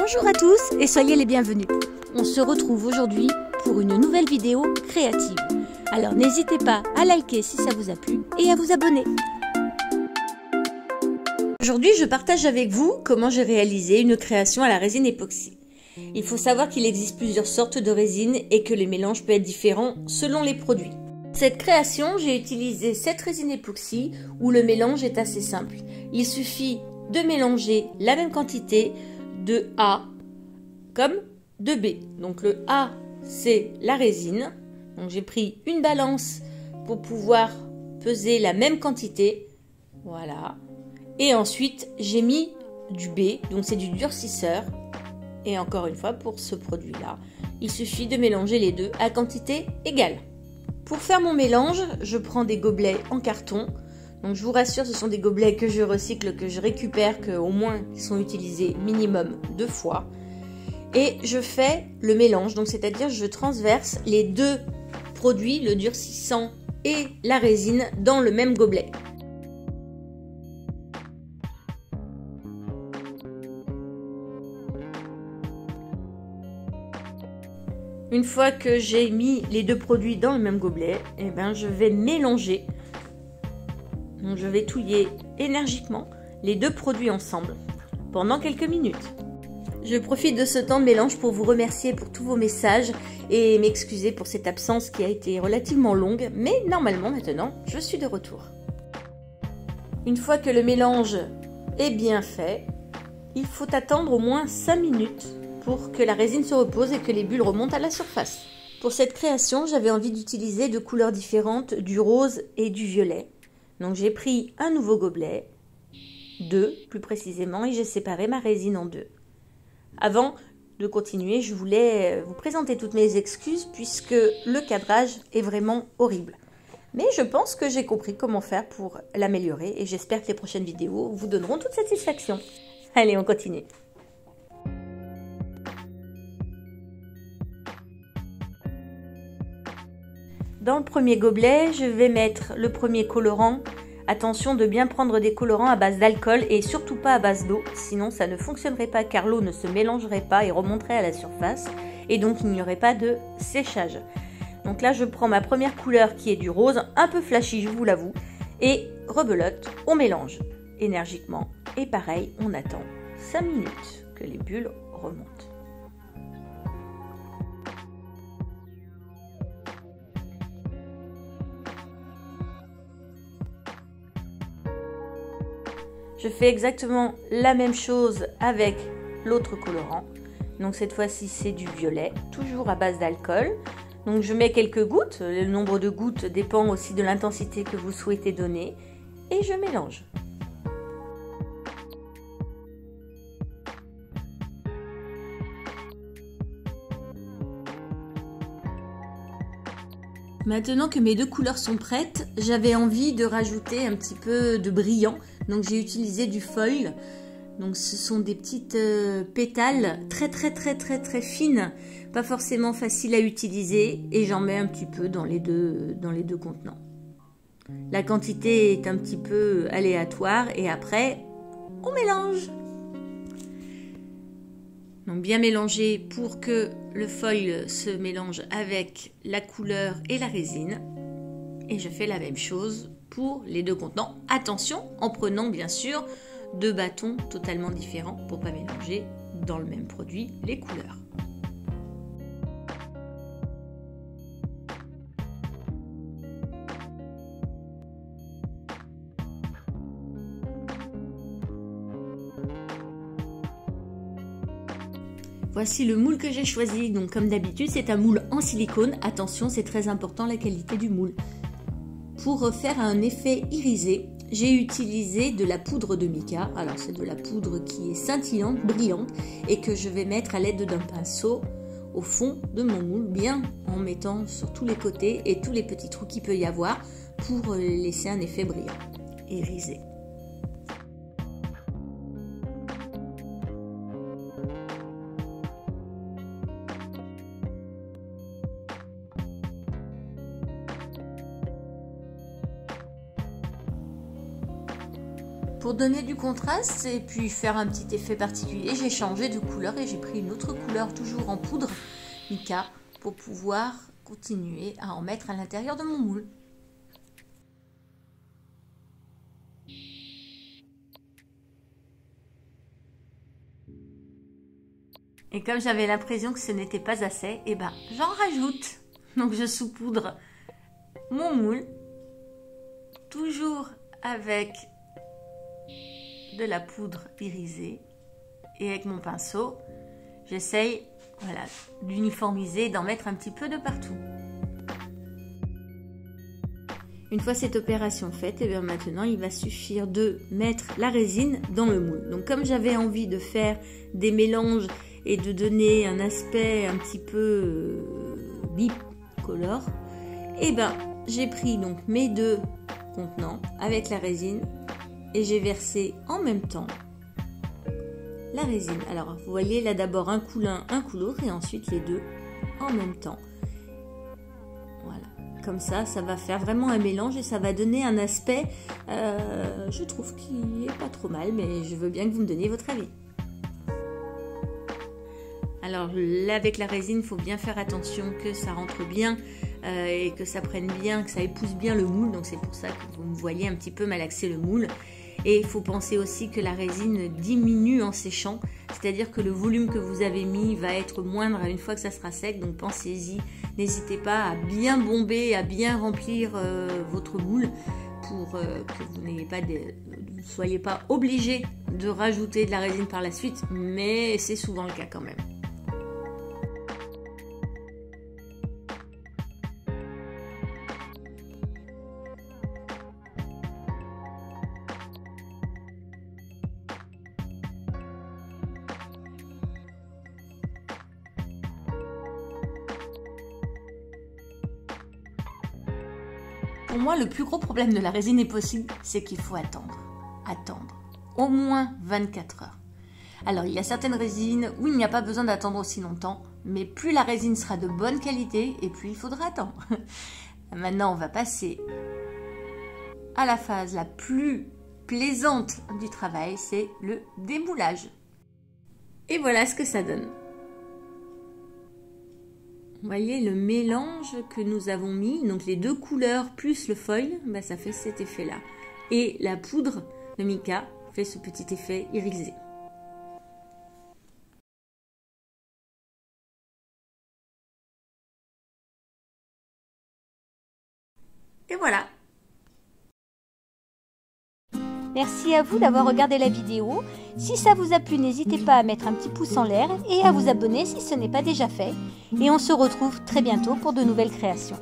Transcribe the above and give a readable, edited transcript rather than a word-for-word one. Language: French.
Bonjour à tous et soyez les bienvenus. On se retrouve aujourd'hui pour une nouvelle vidéo créative. Alors n'hésitez pas à liker si ça vous a plu et à vous abonner. Aujourd'hui, je partage avec vous comment j'ai réalisé une création à la résine époxy. Il faut savoir qu'il existe plusieurs sortes de résines et que les mélanges peuvent être différents selon les produits. Pour cette création, j'ai utilisé cette résine époxy où le mélange est assez simple. Il suffit de mélanger la même quantité de A comme de B. Donc le A, c'est la résine. Donc j'ai pris une balance pour pouvoir peser la même quantité. Voilà. Et ensuite, j'ai mis du B, donc c'est du durcisseur. Et encore une fois, pour ce produit-là, il suffit de mélanger les deux à quantité égale. Pour faire mon mélange, je prends des gobelets en carton. Donc je vous rassure, ce sont des gobelets que je recycle, que je récupère, qu'au moins ils sont utilisés minimum 2 fois. Et je fais le mélange, donc c'est-à-dire je transverse les deux produits, le durcissant et la résine, dans le même gobelet. Une fois que j'ai mis les deux produits dans le même gobelet, je vais mélanger. Donc je vais touiller énergiquement les deux produits ensemble pendant quelques minutes. Je profite de ce temps de mélange pour vous remercier pour tous vos messages et m'excuser pour cette absence qui a été relativement longue, mais normalement maintenant je suis de retour. Une fois que le mélange est bien fait, il faut attendre au moins 5 minutes pour que la résine se repose et que les bulles remontent à la surface. Pour cette création, j'avais envie d'utiliser deux couleurs différentes, du rose et du violet. Donc j'ai pris un nouveau gobelet, 2 plus précisément, et j'ai séparé ma résine en 2. Avant de continuer, je voulais vous présenter toutes mes excuses puisque le cadrage est vraiment horrible. Mais je pense que j'ai compris comment faire pour l'améliorer et j'espère que les prochaines vidéos vous donneront toute satisfaction. Allez, on continue. Dans le premier gobelet, je vais mettre le premier colorant. Attention de bien prendre des colorants à base d'alcool et surtout pas à base d'eau, sinon ça ne fonctionnerait pas car l'eau ne se mélangerait pas et remonterait à la surface et donc il n'y aurait pas de séchage. Donc là je prends ma première couleur qui est du rose, un peu flashy je vous l'avoue, et rebelote, on mélange énergiquement et pareil on attend 5 minutes que les bulles remontent. Je fais exactement la même chose avec l'autre colorant. Donc cette fois-ci c'est du violet, toujours à base d'alcool. Donc je mets quelques gouttes, le nombre de gouttes dépend aussi de l'intensité que vous souhaitez donner. Et je mélange. Maintenant que mes deux couleurs sont prêtes, j'avais envie de rajouter un petit peu de brillant. Donc j'ai utilisé du foil. Donc ce sont des petites pétales très fines, pas forcément faciles à utiliser et j'en mets un petit peu dans les deux contenants. La quantité est un petit peu aléatoire et après on mélange. Donc bien mélanger pour que le foil se mélange avec la couleur et la résine. Et je fais la même chose pour les deux contenants. Attention, en prenant bien sûr 2 bâtons totalement différents pour ne pas mélanger dans le même produit les couleurs. Voici le moule que j'ai choisi. Donc comme d'habitude, c'est un moule en silicone. Attention, c'est très important la qualité du moule. Pour faire un effet irisé, j'ai utilisé de la poudre de mica. Alors c'est de la poudre qui est scintillante, brillante et que je vais mettre à l'aide d'un pinceau au fond de mon moule, bien en mettant sur tous les côtés et tous les petits trous qu'il peut y avoir pour laisser un effet brillant, irisé. Pour donner du contraste et puis faire un petit effet particulier, j'ai changé de couleur et j'ai pris une autre couleur, toujours en poudre mica, pour pouvoir continuer à en mettre à l'intérieur de mon moule. Et comme j'avais l'impression que ce n'était pas assez, et ben j'en rajoute. Donc je saupoudre mon moule, toujours avec de la poudre irisée, et avec mon pinceau, j'essaye d'uniformiser et d'en mettre un petit peu de partout. Une fois cette opération faite, et bien maintenant il va suffire de mettre la résine dans le moule. Donc comme j'avais envie de faire des mélanges et de donner un aspect un petit peu bicolore, et ben j'ai pris donc mes deux contenants avec la résine et j'ai versé en même temps la résine. Alors vous voyez là d'abord un coup l'un, un coup l'autre et ensuite les deux en même temps. Voilà, comme ça va faire vraiment un mélange et ça va donner un aspect, je trouve qui est pas trop mal, mais je veux bien que vous me donniez votre avis. Alors là avec la résine, il faut bien faire attention que ça rentre bien et que ça prenne bien, que ça épouse bien le moule. Donc c'est pour ça que vous me voyez un petit peu malaxer le moule. Et il faut penser aussi que la résine diminue en séchant, c'est-à-dire que le volume que vous avez mis va être moindre une fois que ça sera sec. Donc pensez-y, n'hésitez pas à bien bomber, à bien remplir votre moule pour que vous ne soyez pas obligé de rajouter de la résine par la suite, mais c'est souvent le cas quand même. Pour moi, le plus gros problème de la résine époxy, c'est qu'il faut attendre au moins 24 heures. Alors, il y a certaines résines où il n'y a pas besoin d'attendre aussi longtemps, mais plus la résine sera de bonne qualité et plus il faudra attendre. Maintenant, on va passer à la phase la plus plaisante du travail, c'est le démoulage. Et voilà ce que ça donne. Vous voyez le mélange que nous avons mis, donc les deux couleurs plus le foil, ça fait cet effet-là. Et la poudre de mica fait ce petit effet irisé. Et voilà. Merci à vous d'avoir regardé la vidéo. Si ça vous a plu, n'hésitez pas à mettre un petit pouce en l'air et à vous abonner si ce n'est pas déjà fait. Et on se retrouve très bientôt pour de nouvelles créations.